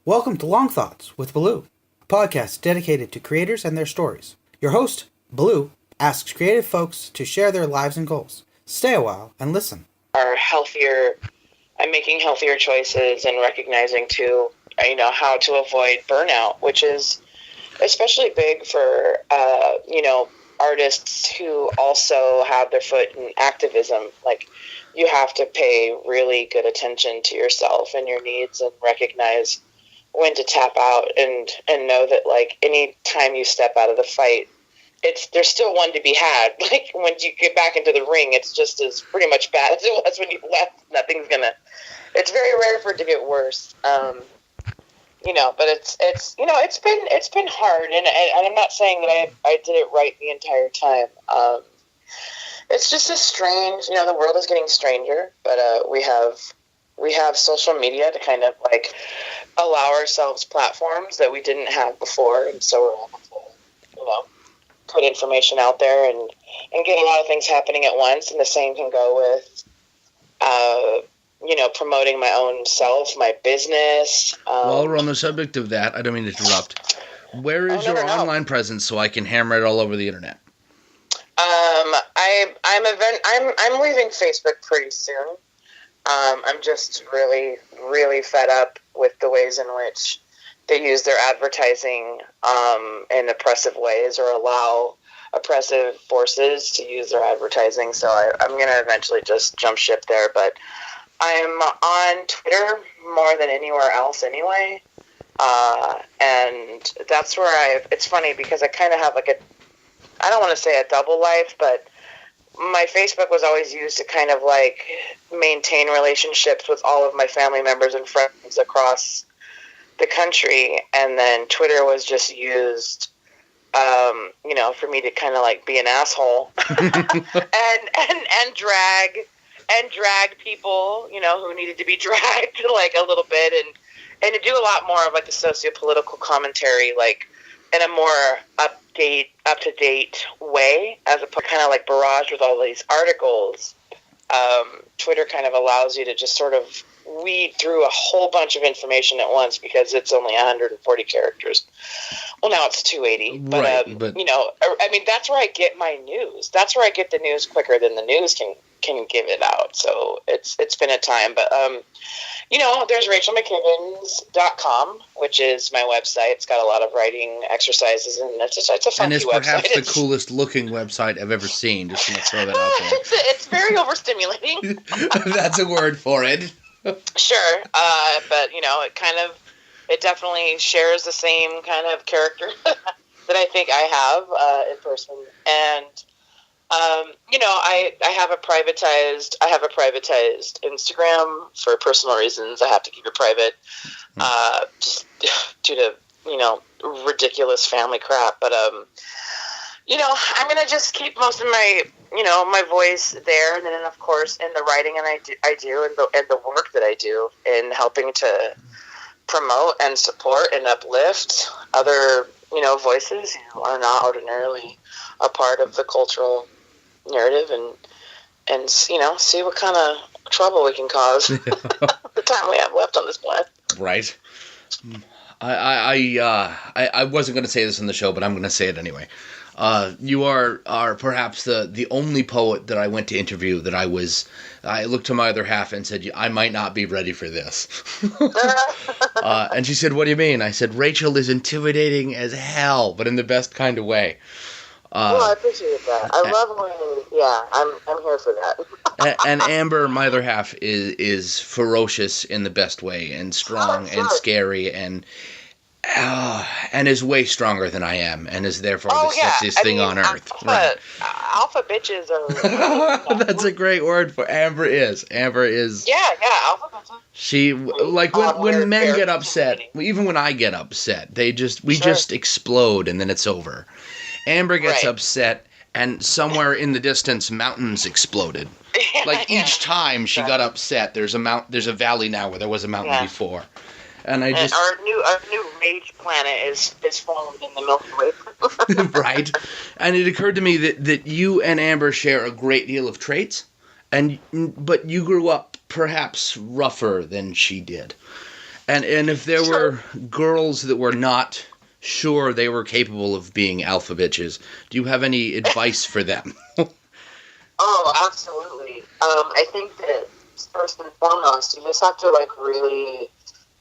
Welcome to Long Thoughts with Blue, a podcast dedicated to creators and their stories. Your host, Blue, asks creative folks to share their lives and goals. Stay a while and listen. I'm making healthier choices and recognizing too, how to avoid burnout, which is especially big for, artists who also have their foot in activism. Like, you have to pay really good attention to yourself and your needs and recognize when to tap out and know that, like, any time you step out of the fight, there's still one to be had. Like, when you get back into the ring, it's just as pretty much bad as it was when you left. It's very rare for it to get worse. But it's been hard, and I'm not saying that I did it right the entire time. It's just a strange, the world is getting stranger, but we have social media to kind of like allow ourselves platforms that we didn't have before, and so we're able to, put information out there and get a lot of things happening at once. And the same can go with, promoting my own self, my business. While we're on the subject of that, I don't mean to interrupt. Where is your online presence so I can hammer it all over the internet? I'm leaving Facebook pretty soon. I'm just really, really fed up with the ways in which they use their advertising in oppressive ways or allow oppressive forces to use their advertising. So I'm going to eventually just jump ship there. But I'm on Twitter more than anywhere else anyway. And that's where it's funny because I kind of have like I don't want to say a double life, but my Facebook was always used to kind of like maintain relationships with all of my family members and friends across the country. And then Twitter was just used, for me to kind of like be an asshole and drag people, who needed to be dragged like a little bit and to do a lot more of like the socio-political commentary, like in a more up-to-date way, as a kind of like barrage with all these articles. Twitter kind of allows you to just sort of weed through a whole bunch of information at once because it's only 140 characters. Well, now it's 280. But, that's where I get my news. That's where I get the news quicker than the news can give it out. So it's been a time. But, there's RachelMcKibbens.com, which is my website. It's got a lot of writing exercises, and it's a funky website. And it's perhaps the coolest looking website I've ever seen. Just going to throw that out there. It's very overstimulating. That's a word for it. Sure, but it definitely shares the same kind of character that I think I have in person, and I have a privatized Instagram for personal reasons. I have to keep it private, just due to ridiculous family crap. But I'm gonna just keep most of my my voice there, and then of course in the writing and I do and the work that I do in helping to promote and support and uplift other voices who are not ordinarily a part of the cultural narrative, and see what kind of trouble we can cause the time we have left on this planet. Right. I wasn't going to say this in the show, but I'm going to say it anyway. You are perhaps the only poet that I went to interview that I looked to my other half and said, I might not be ready for this. And she said, what do you mean? I said, Rachel is intimidating as hell, but in the best kind of way. I appreciate that. I love when, I'm here for that. And Amber, my other half, is ferocious in the best way, and strong and scary, and is way stronger than I am, and is therefore the sexiest thing on earth. Alpha bitches are... That's a great word for Amber is. Amber is... Yeah, alpha bitches. She, like, when men get upset, even when I get upset, we just explode, and then it's over. Amber gets upset, and somewhere in the distance, mountains exploded. Like, each time she got upset, there's a valley now where there was a mountain before. And our new rage planet is formed in the Milky Way. Right. And it occurred to me that you and Amber share a great deal of traits, but you grew up perhaps rougher than she did. And if there were girls that were not sure they were capable of being alpha bitches, do you have any advice for them? Oh, absolutely. I think that first and foremost, you just have to like really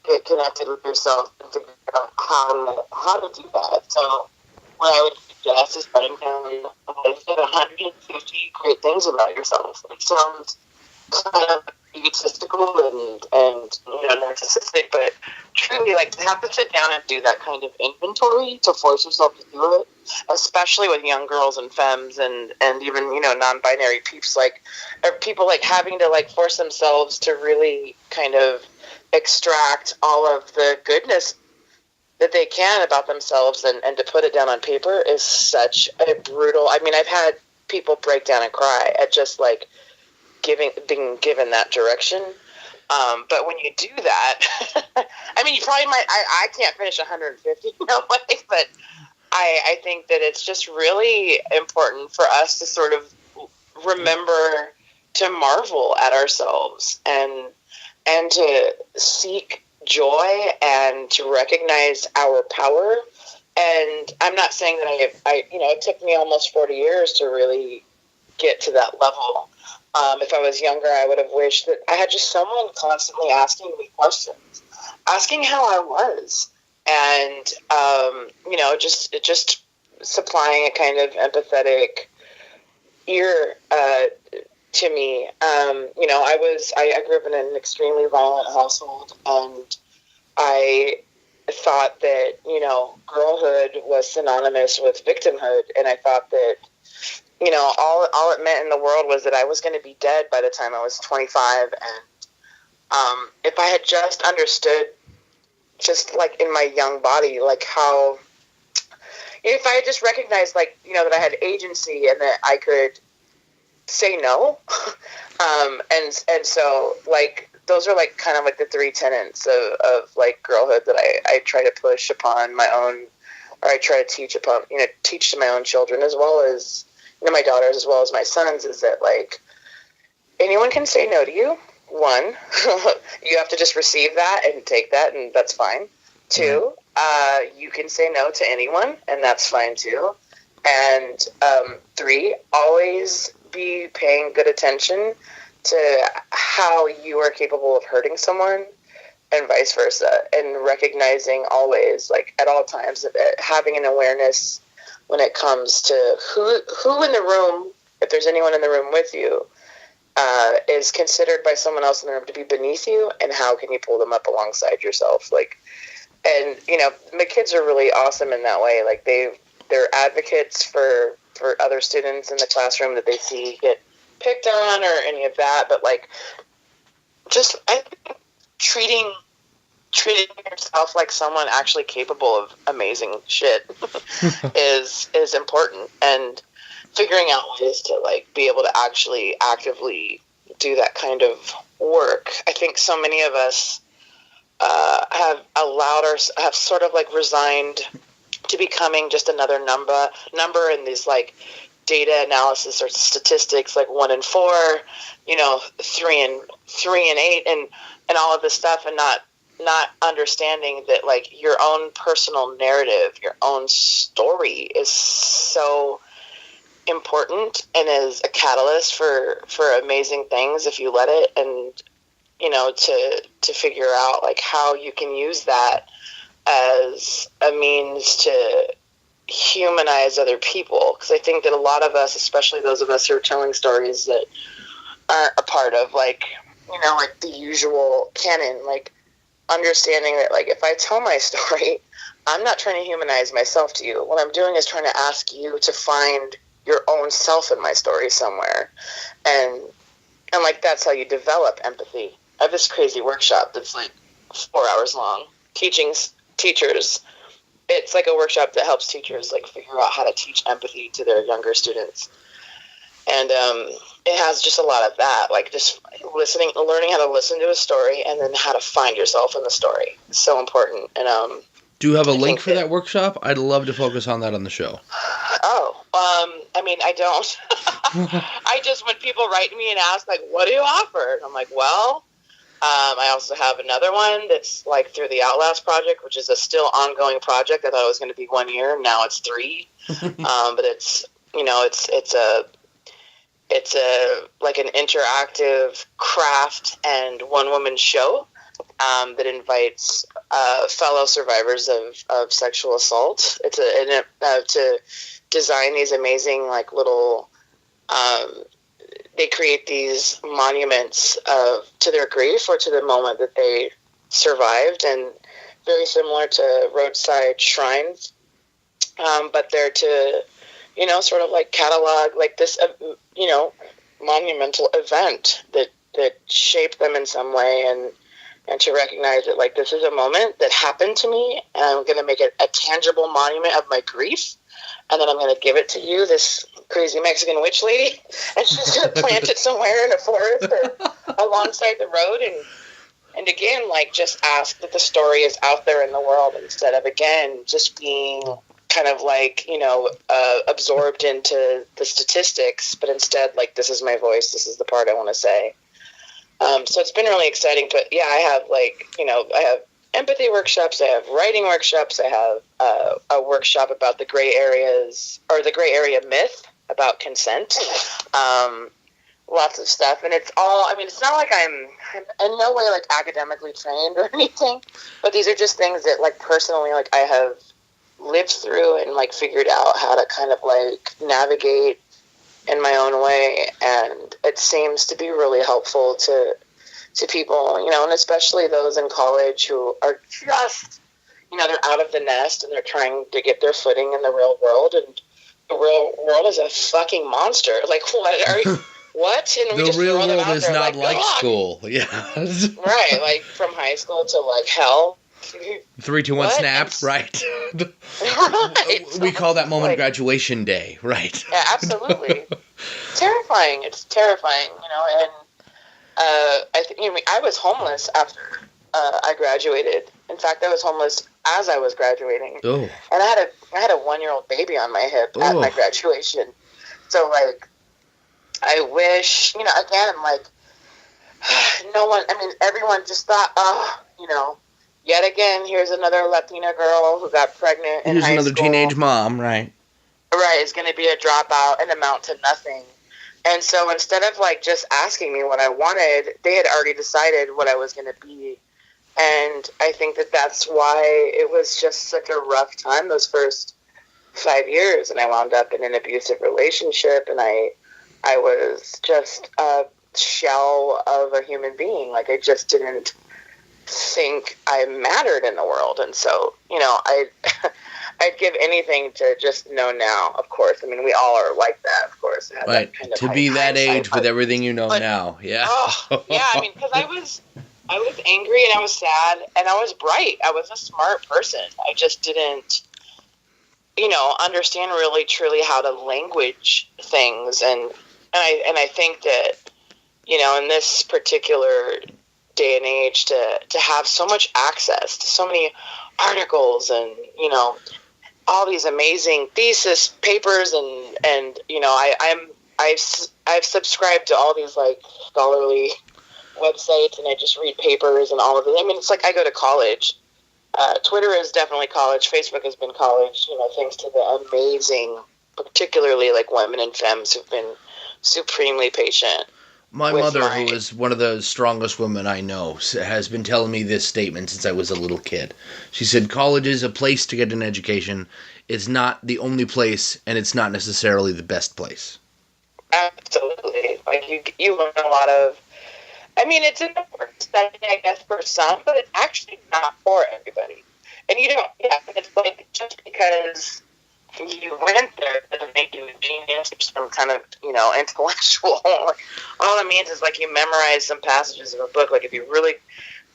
get connected with yourself and figure out how to do that. So, what I would suggest is writing down 150 great things about yourself. It sounds kind of egotistical and narcissistic, but truly, like, to have to sit down and do that kind of inventory to force yourself to do it, especially with young girls and femmes and even non-binary peeps, like, or people like having to like force themselves to really kind of extract all of the goodness that they can about themselves and to put it down on paper is such a brutal. I mean, I've had people break down and cry at just like being given that direction. But when you do that, I mean, you probably might. I can't finish 150, no way. But I think that it's just really important for us to sort of remember to marvel at ourselves and to seek joy and to recognize our power. And I'm not saying that I it took me almost 40 years to really get to that level. If I was younger, I would have wished that I had just someone constantly asking me questions, asking how I was, and just supplying a kind of empathetic ear to me. I grew up in an extremely violent household, and I thought that girlhood was synonymous with victimhood, and I thought that all it meant in the world was that I was going to be dead by the time I was 25. And if I had just understood, just like in my young body, like how, if I had just recognized, like, that I had agency and that I could say no. And so, like, those are like kind of like the three tenets of like girlhood that I try to push upon my own, or I try to teach to my own children, as well as my daughters, as well as my sons, is that like anyone can say no to you. One, you have to just receive that and take that, and that's fine. Two, you can say no to anyone, and that's fine too. And three, always be paying good attention to how you are capable of hurting someone, and vice versa, and recognizing always, like at all times, having an awareness when it comes to who in the room, if there's anyone in the room with you, is considered by someone else in the room to be beneath you, and how can you pull them up alongside yourself? Like, and my kids are really awesome in that way. Like they're advocates for other students in the classroom that they see get picked on or any of that. But like, just I think treating yourself like someone actually capable of amazing shit is important, and figuring out ways to like be able to actually actively do that kind of work. I think so many of us have sort of like resigned to becoming just another number in these like data analysis or statistics, like 1 in 4, 3 and 8, and all of this stuff, and not understanding that like your own personal narrative, your own story is so important and is a catalyst for amazing things if you let it, and to figure out like how you can use that as a means to humanize other people. Because I think that a lot of us, especially those of us who are telling stories that aren't a part of like like the usual canon, like understanding that like if I tell my story, I'm not trying to humanize myself to you. What I'm doing is trying to ask you to find your own self in my story somewhere, and like that's how you develop empathy. I have this crazy workshop that's like 4 hours long, teaching teachers. It's like a workshop that helps teachers like figure out how to teach empathy to their younger students, and it has just a lot of that, like just learning how to listen to a story, and then how to find yourself in the story. It's so important. And do you have a link for that workshop? I'd love to focus on that on the show. I mean, I don't. I just, when people write me and ask, like, what do you offer? And I'm like, well, I also have another one that's like through the Outlast project, which is a still ongoing project. I thought it was going to be 1 year. Now it's 3. But it's, it's a like an interactive craft and one-woman show that invites fellow survivors of sexual assault. It's to design these amazing like little. They create these monuments to their grief or to the moment that they survived, and very similar to roadside shrines. But they're to, sort of like catalog like this, monumental event that shaped them in some way, and to recognize that like this is a moment that happened to me, and I'm going to make it a tangible monument of my grief. And then I'm going to give it to you, this crazy Mexican witch lady, and she's going to plant it somewhere in a forest or alongside the road. And again, like, just ask that the story is out there in the world instead of, again, just being kind of like, absorbed into the statistics, but instead, like, this is my voice, this is the part I want to say. So it's been really exciting. But yeah, I have I have empathy workshops, I have writing workshops, I have a workshop about the gray areas, or the gray area myth about consent, lots of stuff. And it's all, it's not like I'm in no way like academically trained or anything, but these are just things that like personally, like I have lived through and like figured out how to kind of like navigate in my own way. And it seems to be really helpful to people, and especially those in college who are just, they're out of the nest and they're trying to get their footing in the real world, and the real world is a fucking monster. Like, what are you, what? And we the just real throw them world out is there, not like "God." school. Yeah. Right, like from high school to like hell. 3, 2, 1, What? snap, right? Right. We call that moment like, graduation day, right? Yeah, absolutely. Terrifying. It's terrifying, and I was homeless after I graduated. In fact, I was homeless as I was graduating. Oh. And I had a 1-year-old baby on my hip at my graduation. So like, I wish, again, I'm like, no one, everyone just thought, yet again, here's another Latina girl who got pregnant in high school. Here's another teenage mom, right? Right, is going to be a dropout and amount to nothing. And so instead of like just asking me what I wanted, they had already decided what I was going to be. And I think that that's why it was just such a rough time those first 5 years. And I wound up in an abusive relationship, and I was just a shell of a human being. Like, I just didn't think I mattered in the world. And so, I'd give anything to just know now, of course. We all are like that, of course. Right, to be that age with everything you know now, yeah. Oh, yeah, because I was angry, and I was sad, and I was bright. I was a smart person. I just didn't, understand really, truly how to language things. And I think that, in this particular day and age, to have so much access to so many articles and, all these amazing thesis papers and I've subscribed to all these like scholarly websites, and I just read papers and all of it. It's like I go to college. Twitter is definitely college. Facebook has been college, thanks to the amazing, particularly like women and femmes who've been supremely patient. My mother, who is one of the strongest women I know, has been telling me this statement since I was a little kid. She said, college is a place to get an education. It's not the only place, and it's not necessarily the best place. Absolutely. Like, you learn a lot of... it's an important study, I guess, for some, but it's actually not for everybody. And you don't... Yeah, it's like, just because you went there doesn't make you a genius or some kind of, intellectual. All it means is, like, you memorize some passages of a book. Like, if you really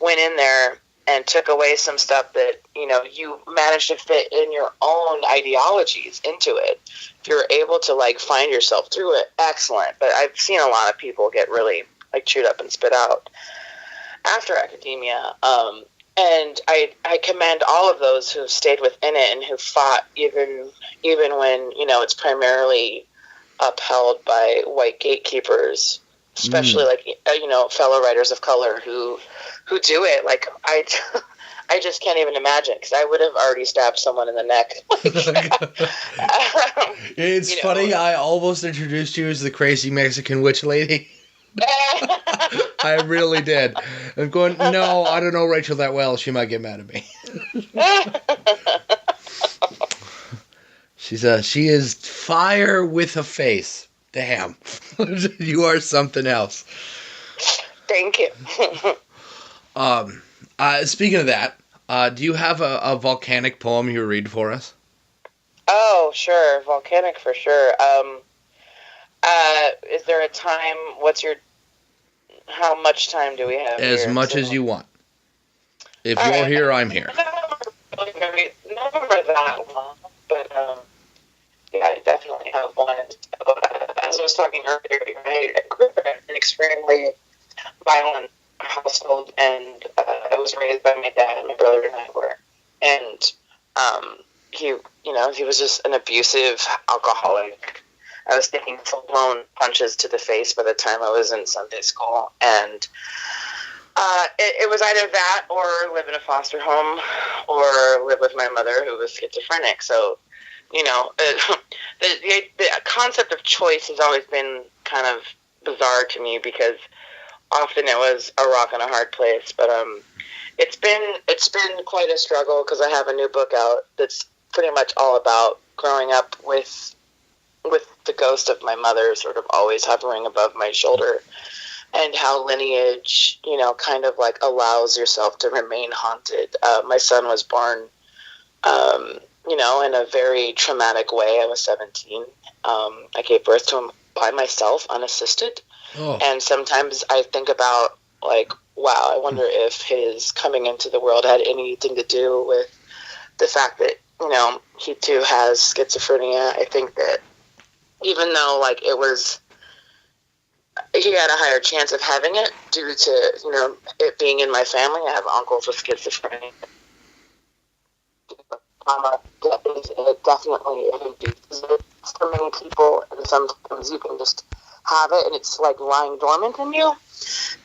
went in there and took away some stuff that, you managed to fit in your own ideologies into it, if you're able to, like, find yourself through it, excellent. But I've seen a lot of people get really, like, chewed up and spit out after academia. And I commend all of those who stayed within it and who fought even when, it's primarily upheld by white gatekeepers especially like fellow writers of color who do it. Like I just can't even imagine, because I would have already stabbed someone in the neck. It's funny. I almost introduced you as the crazy Mexican witch lady. I really did. I'm going, no, I don't know Rachel that well. She might get mad at me. She is fire with a face. Damn. You are something else. Thank you. Speaking of that, do you have a volcanic poem you read for us? Oh, sure. Volcanic for sure. Is there a time? How much time do we have? As much as you want. If you're here, I'm here. Never that long, but yeah, I definitely have one. So, as I was talking earlier, I grew up in an extremely violent household, and I was raised by my dad. My brother and I were, and he was just an abusive alcoholic. I was taking full-blown punches to the face by the time I was in Sunday school, and it was either that or live in a foster home or live with my mother, who was schizophrenic. So, the concept of choice has always been kind of bizarre to me, because often it was a rock and a hard place. But it's been quite a struggle, because I have a new book out that's pretty much all about growing up with the ghost of my mother sort of always hovering above my shoulder, and how lineage, kind of like allows yourself to remain haunted. My son was born, in a very traumatic way. I was 17. I gave birth to him by myself, unassisted. Oh. And sometimes I think about, like, wow, I wonder if his coming into the world had anything to do with the fact that, he too has schizophrenia. I think that even though, like, he had a higher chance of having it due to, it being in my family. I have uncles with schizophrenia. Definitely induces it for many people, and sometimes you can just have it and it's like lying dormant in you.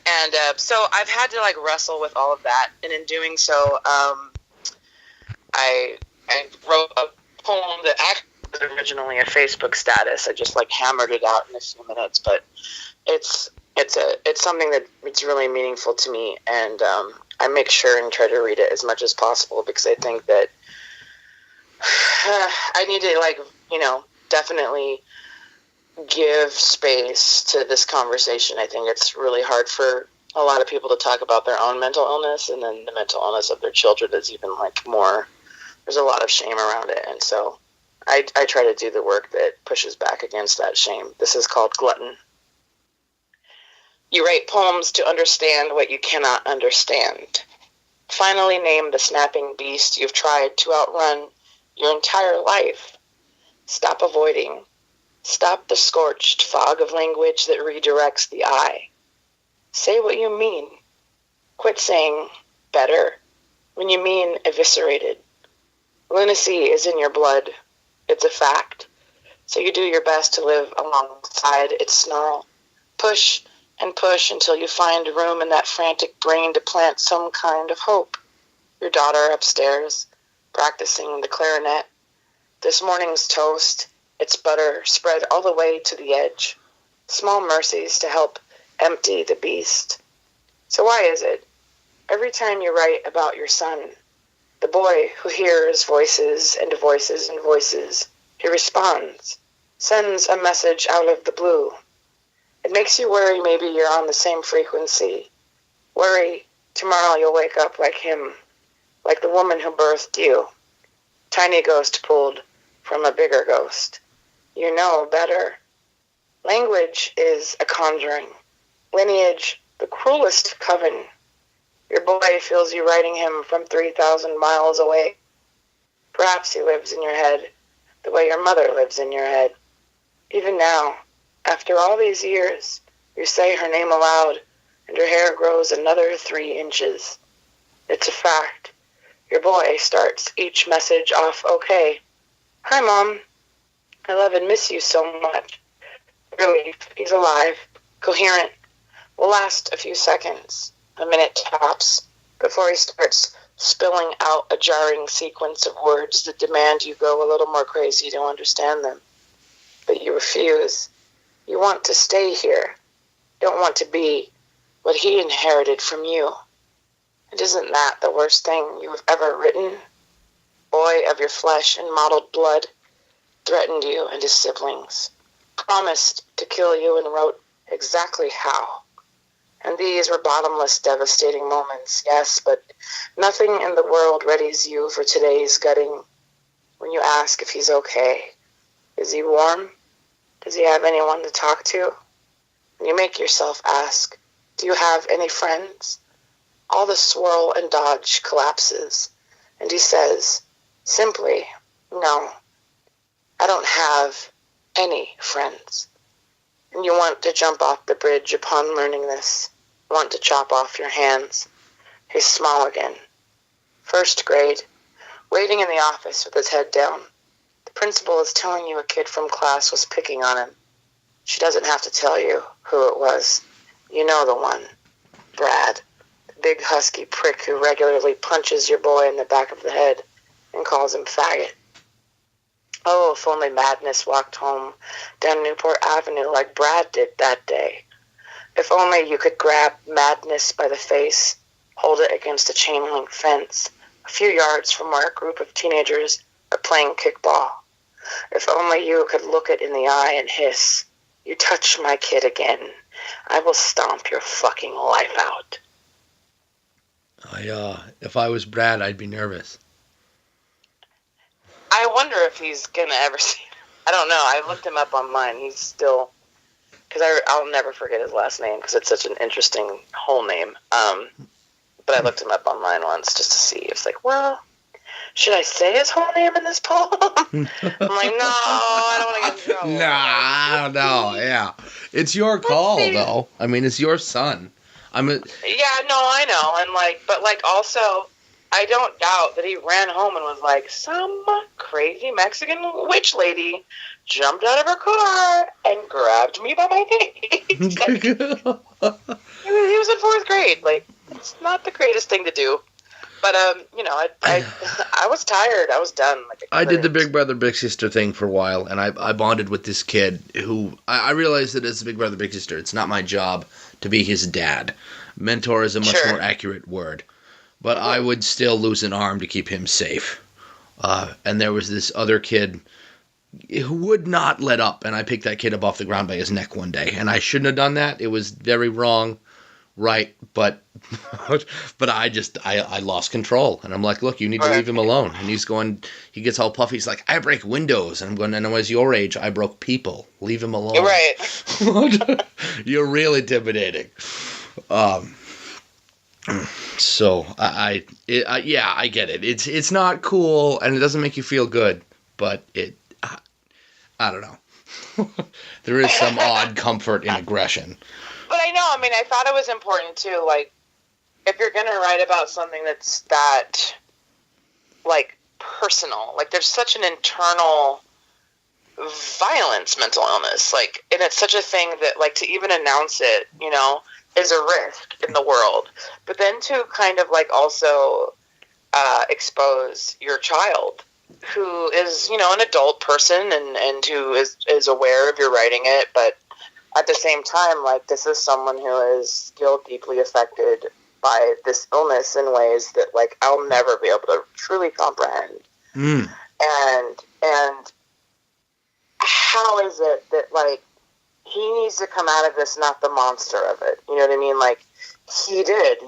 And so I've had to like wrestle with all of that, and in doing so, I wrote a poem that actually was originally a Facebook status. I just like hammered it out in a few minutes, but it's something that it's really meaningful to me, and I make sure and try to read it as much as possible, because I think that I need to definitely give space to this conversation. I think it's really hard for a lot of people to talk about their own mental illness, and then the mental illness of their children is even like more. There's a lot of shame around it, and so I try to do the work that pushes back against that shame. This is called Glutton. You write poems to understand what you cannot understand. Finally name the snapping beast you've tried to outrun your entire life. Stop avoiding. Stop the scorched fog of language that redirects the eye. Say what you mean. Quit saying better when you mean eviscerated. Lunacy is in your blood. It's a fact. So you do your best to live alongside its snarl. Push and push until you find room in that frantic brain to plant some kind of hope. Your daughter upstairs, practicing the clarinet. This morning's toast, its butter spread all the way to the edge. Small mercies to help empty the beast. So why is it, every time you write about your son, the boy who hears voices and voices and voices, he responds, sends a message out of the blue. It makes you worry maybe you're on the same frequency. Worry tomorrow you'll wake up like him, like the woman who birthed you. Tiny ghost pulled from a bigger ghost. You know better. Language is a conjuring. Lineage, the cruelest coven. Your boy feels you writing him from 3,000 miles away. Perhaps he lives in your head the way your mother lives in your head. Even now, after all these years, you say her name aloud, and her hair grows another 3 inches. It's a fact. Your boy starts each message off okay. Hi, Mom. I love and miss you so much. Relief. He's alive, coherent, will last a few seconds, a minute tops, before he starts spilling out a jarring sequence of words that demand you go a little more crazy to understand them. But you refuse. You want to stay here. Don't want to be what he inherited from you. And isn't that the worst thing you have ever written? Boy of your flesh and mottled blood, threatened you and his siblings, promised to kill you and wrote exactly how. And these were bottomless, devastating moments, yes, but nothing in the world readies you for today's gutting. When you ask if he's okay, is he warm? Does he have anyone to talk to? And you make yourself ask, do you have any friends? All the swirl and dodge collapses, and he says, simply, no, I don't have any friends. And you want to jump off the bridge upon learning this, want to chop off your hands. He's small again. First grade, waiting in the office with his head down. The principal is telling you a kid from class was picking on him. She doesn't have to tell you who it was. You know the one. Brad, the big husky prick who regularly punches your boy in the back of the head and calls him faggot. Oh, if only Madness walked home down Newport Avenue like Brad did that day. If only you could grab Madness by the face, hold it against a chain-link fence, a few yards from where a group of teenagers are playing kickball. If only you could look it in the eye and hiss, you touch my kid again, I will stomp your fucking life out. If I was Brad, I'd be nervous. I wonder if he's gonna ever see it. I don't know. I looked him up online. He's still, because I'll never forget his last name because it's such an interesting whole name. But I looked him up online once just to see. It's like, well, should I say his whole name in this poem? I'm like, no, I don't want to get in trouble. Nah, I don't know. Yeah, it's your call though. I mean, it's your son. Yeah, no, I know, and but also, I don't doubt that he ran home and was like, some crazy Mexican witch lady jumped out of her car and grabbed me by my face. He was in 4th grade. It's not the greatest thing to do. But, I was tired. I was done. I did the big brother, big sister thing for a while, and I bonded with this kid who, I realized that as a big brother, big sister, it's not my job to be his dad. Mentor is a much more accurate word. But I would still lose an arm to keep him safe. And there was this other kid who would not let up, and I picked that kid up off the ground by his neck one day. And I shouldn't have done that. It was very wrong, right? But I lost control. And I'm like, look, you need to leave him alone. And he gets all puffy. He's like, I break windows. And I'm going, and I was your age. I broke people. Leave him alone. Right. You're real intimidating. So I get it. It's not cool, and it doesn't make you feel good, but I don't know. There is some odd comfort in aggression. But I know. I mean, I thought it was important too. If you're gonna write about something that's that, personal, there's such an internal violence, mental illness, and it's such a thing that, to even announce it, is a risk in the world, but then to kind of also expose your child, who is an adult person and who is aware of your writing it, but at the same time, this is someone who is still deeply affected by this illness in ways that I'll never be able to truly comprehend. And how is it that he needs to come out of this not the monster of it. You know what I mean? He did.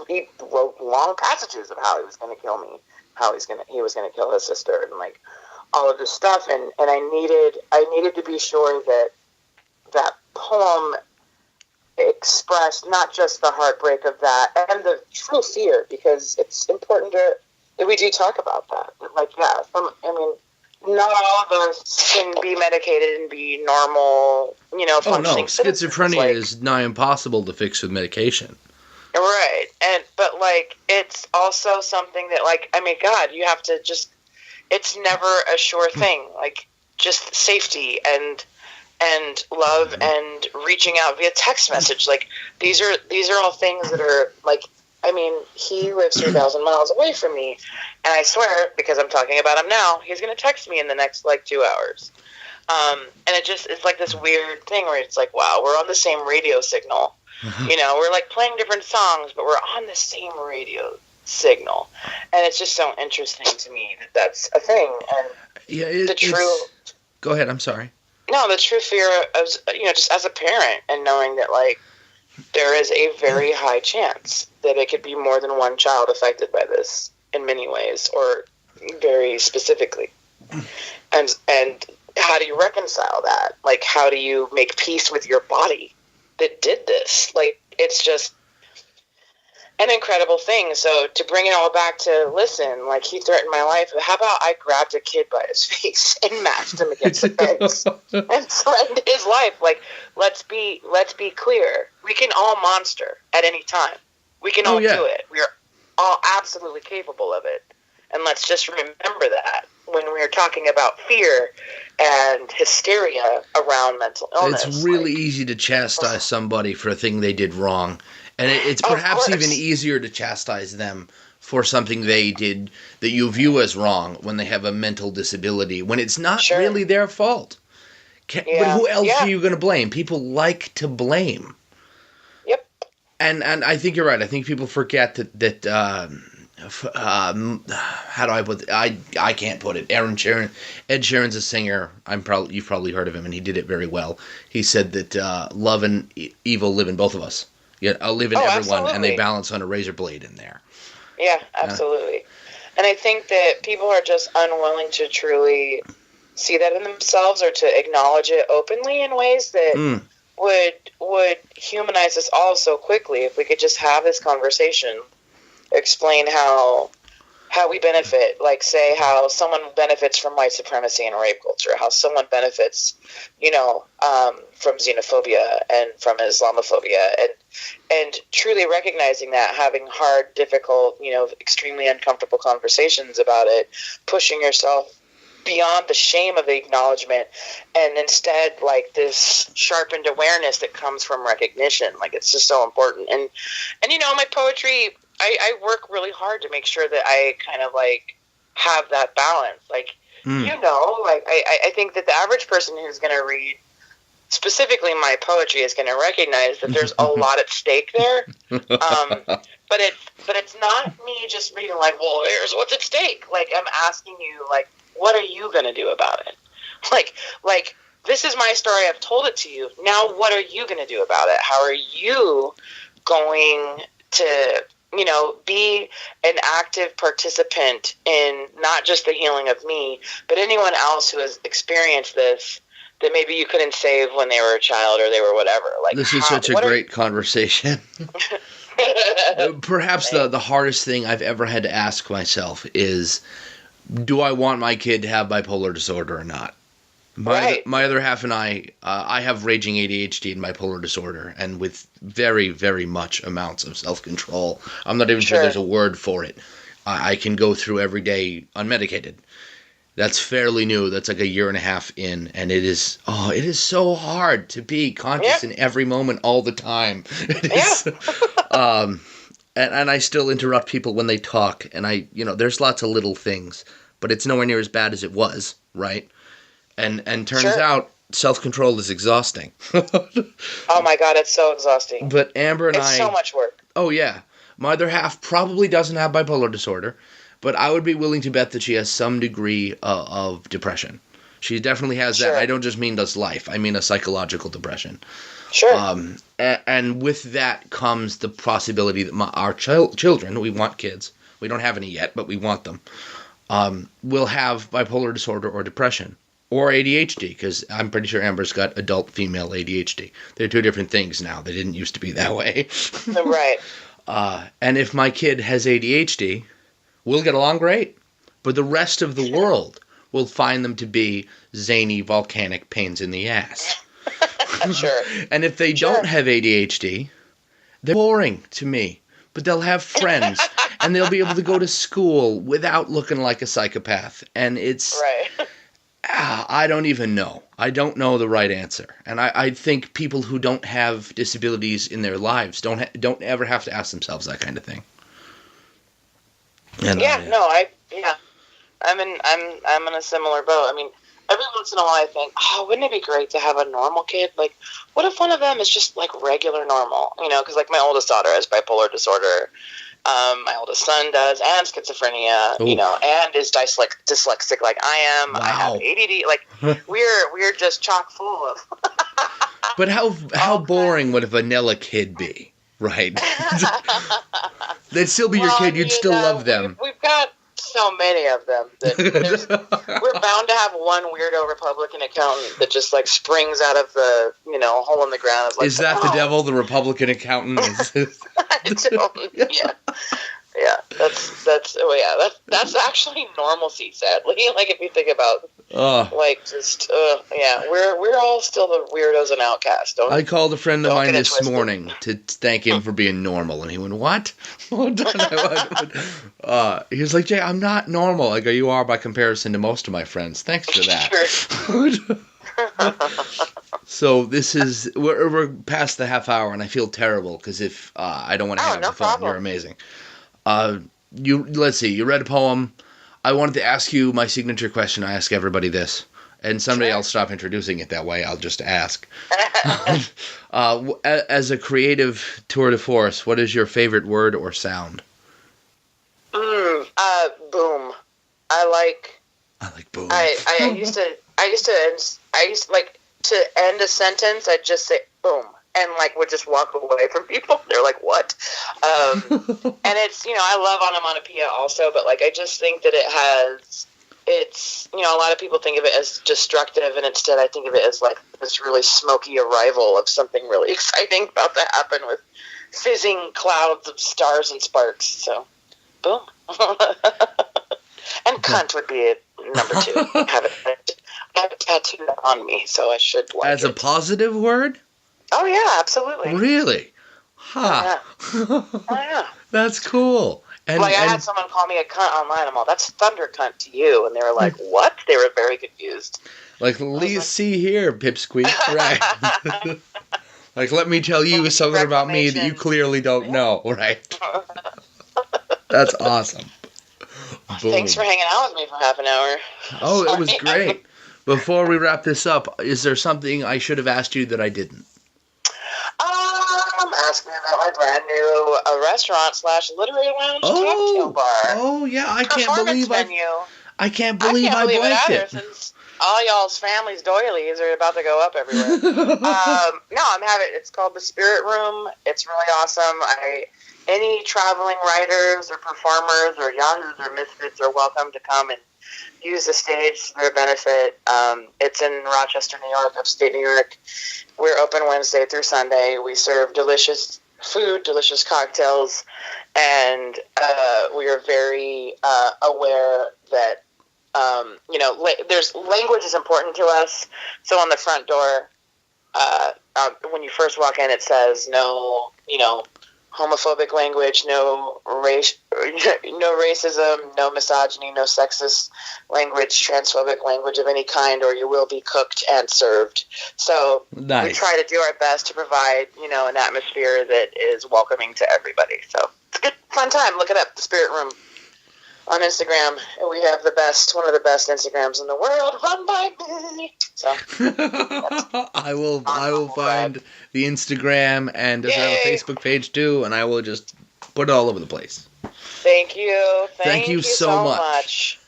He wrote long passages of how he was going to kill me, how he was going to kill his sister, and all of this stuff. And I needed to be sure that poem expressed not just the heartbreak of that and the true fear, because it's important that we do talk about that. Not all of us can be medicated and be normal, functioning citizens. Schizophrenia is nigh impossible to fix with medication. Right. But it's also something that, God, you have to it's never a sure thing. Just safety and and love and reaching out via text message. Like, these are all things that are, like, I mean, he lives 3,000 miles away from me, and I swear, because I'm talking about him now, he's going to text me in the next, like, 2 hours. And it's like this weird thing where it's like, wow, we're on the same radio signal. You know, we're, like, playing different songs, but we're on the same radio signal. And it's just so interesting to me that that's a thing. And Go ahead, I'm sorry. No, the true fear of, you know, just as a parent and knowing that, like, there is a very high chance that it could be more than one child affected by this in many ways, or very specifically. And how do you reconcile that? Like, how do you make peace with your body that did this? Like, it's just an incredible thing. So to bring it all back to, listen, like, he threatened my life. How about I grabbed a kid by his face and mashed him against the fence and threatened his life? Like, let's be clear. We can all monster at any time. We can all do it. We are all absolutely capable of it. And let's just remember that when we're talking about fear and hysteria around mental illness. It's really easy to chastise somebody for a thing they did wrong. And it's perhaps even easier to chastise them for something they did that you view as wrong when they have a mental disability, when it's not really their fault. But who else are you going to blame? People like to blame. Yep. And I think you're right. I think people forget that how do I put it? I can't put it. Ed Sheeran's a singer. You've probably heard of him, and he did it very well. He said that love and evil live in both of us. Yeah, I live in everyone, absolutely. And they balance on a razor blade in there. Yeah, absolutely. And I think that people are just unwilling to truly see that in themselves or to acknowledge it openly in ways that would humanize us all so quickly if we could just have this conversation, explain how we benefit, like, say how someone benefits from white supremacy and rape culture, how someone benefits, you know, from xenophobia and from Islamophobia, and truly recognizing that, having hard, difficult, you know, extremely uncomfortable conversations about it, pushing yourself beyond the shame of the acknowledgement, and instead, like, this sharpened awareness that comes from recognition. Like, it's just so important. And you know, my poetry, I work really hard to make sure that I kind of, like, have that balance. Like, you know, like, I think that the average person who's going to read specifically my poetry is going to recognize that there's a lot at stake there. But it's not me just reading, like, well, here's what's at stake. Like, I'm asking you, like, what are you going to do about it? Like, this is my story. I've told it to you. Now, what are you going to do about it? How are you going to, you know, be an active participant in not just the healing of me, but anyone else who has experienced this that maybe you couldn't save when they were a child or they were whatever. Like, this is such a great conversation. Perhaps the hardest thing I've ever had to ask myself is, do I want my kid to have bipolar disorder or not? My other half and I have raging ADHD and bipolar disorder, and with very, very much amounts of self-control. I'm not even sure there's a word for it. I can go through every day unmedicated. That's fairly new. That's like a year and a half in, and it is so hard to be conscious in every moment all the time. It is, and I still interrupt people when they talk, and there's lots of little things, but it's nowhere near as bad as it was, right? And turns out self-control is exhausting. Oh my God, it's so exhausting. But Amber and it's so much work. Oh yeah. My other half probably doesn't have bipolar disorder, but I would be willing to bet that she has some degree of depression. She definitely has that. I don't just mean this life. I mean a psychological depression. Sure. And with that comes the possibility that our children, we want kids, we don't have any yet, but we want them, will have bipolar disorder or depression. Or ADHD, because I'm pretty sure Amber's got adult female ADHD. They're two different things now. They didn't used to be that way. Right. And if my kid has ADHD, we'll get along great. But the rest of the world will find them to be zany, volcanic pains in the ass. Sure. And if they don't have ADHD, they're boring to me. But they'll have friends, and they'll be able to go to school without looking like a psychopath. And it's... Right. I don't even know. I don't know the right answer. And I think people who don't have disabilities in their lives don't ever have to ask themselves that kind of thing. And, I'm in a similar boat. I mean, every once in a while I think, oh, wouldn't it be great to have a normal kid? Like, what if one of them is just like regular normal? You know, because like my oldest daughter has bipolar disorder. My oldest son does, and schizophrenia. Ooh. You know, and is dyslexic like I am. Wow. I have ADD. Like we're just chock full of. But how boring would a vanilla kid be, right? They'd still be your kid. You'd still love them. We've got so many of them that we're bound to have one weirdo Republican accountant that just like springs out of the hole in the ground. Like, is that the devil, the Republican accountant? Yeah. That's actually normalcy, sadly. Like if you think about we're all still the weirdos and outcasts. I called a friend of mine this morning to thank him for being normal, and he went, "What?" He was like, "Jay, I'm not normal." I go, "You are by comparison to most of my friends. Thanks for that." So we're past the half hour, and I feel terrible because if I don't want to hang up the phone. Problem. You're amazing. Let's see. You read a poem. I wanted to ask you my signature question. I ask everybody this, and someday I'll stop introducing it that way. I'll just ask. As a creative tour de force, what is your favorite word or sound? Boom. I like boom. I used to like to end a sentence. I'd just say boom. And like would just walk away from people. They're like, "What?" And it's I love onomatopoeia also, but like I just think that it's a lot of people think of it as destructive, and instead I think of it as like this really smoky arrival of something really exciting about to happen with fizzing clouds of stars and sparks. So, boom. And cunt would be number 2. I have it tattooed on me, so I should like as a positive word. Oh, yeah, absolutely. Really? Huh. Oh, yeah. That's cool. And, I had someone call me a cunt online. I'm all, that's thunder cunt to you. And they were like, what? They were very confused. Like, see here, pipsqueak. Right. Like, let me tell you something about me that you clearly don't know. Right. That's awesome. Boom. Thanks for hanging out with me for half an hour. Oh, it was great. Before we wrap this up, is there something I should have asked you that I didn't? Ask me about my brand new restaurant/literary lounge cocktail bar. Oh yeah, I can't believe I blanked it. Since all y'all's families' doilies are about to go up everywhere. No, I'm having it's called the Spirit Room. It's really awesome. Any traveling writers or performers or yahoos or misfits are welcome to come and use the stage to their benefit. It's in Rochester, New York, upstate New York. We're open Wednesday through Sunday. We serve delicious food, delicious cocktails, and we are very aware that there's language is important to us. So on the front door, when you first walk in, it says no, homophobic language, no race, no racism, no misogyny, no sexist language, transphobic language of any kind, or you will be cooked and served. So nice. We try to do our best to provide, an atmosphere that is welcoming to everybody. So it's a good, fun time. Look it up, the Spirit Room on Instagram. We have one of the best Instagrams in the world, run by me. So I will find the Instagram, and does it have a Facebook page too? And I will just put it all over the place. Thank you. Thank you so much.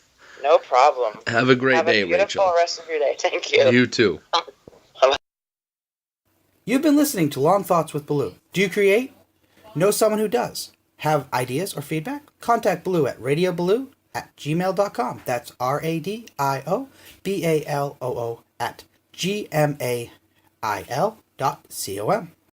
No problem. Have a great day, Rachel. Have a beautiful rest of your day. Thank you. You too. You've been listening to Long Thoughts with Baloo. Do you create? Know someone who does? Have ideas or feedback? Contact Baloo at radiobaloo@gmail.com. That's RADIOBALOO @gmail.com.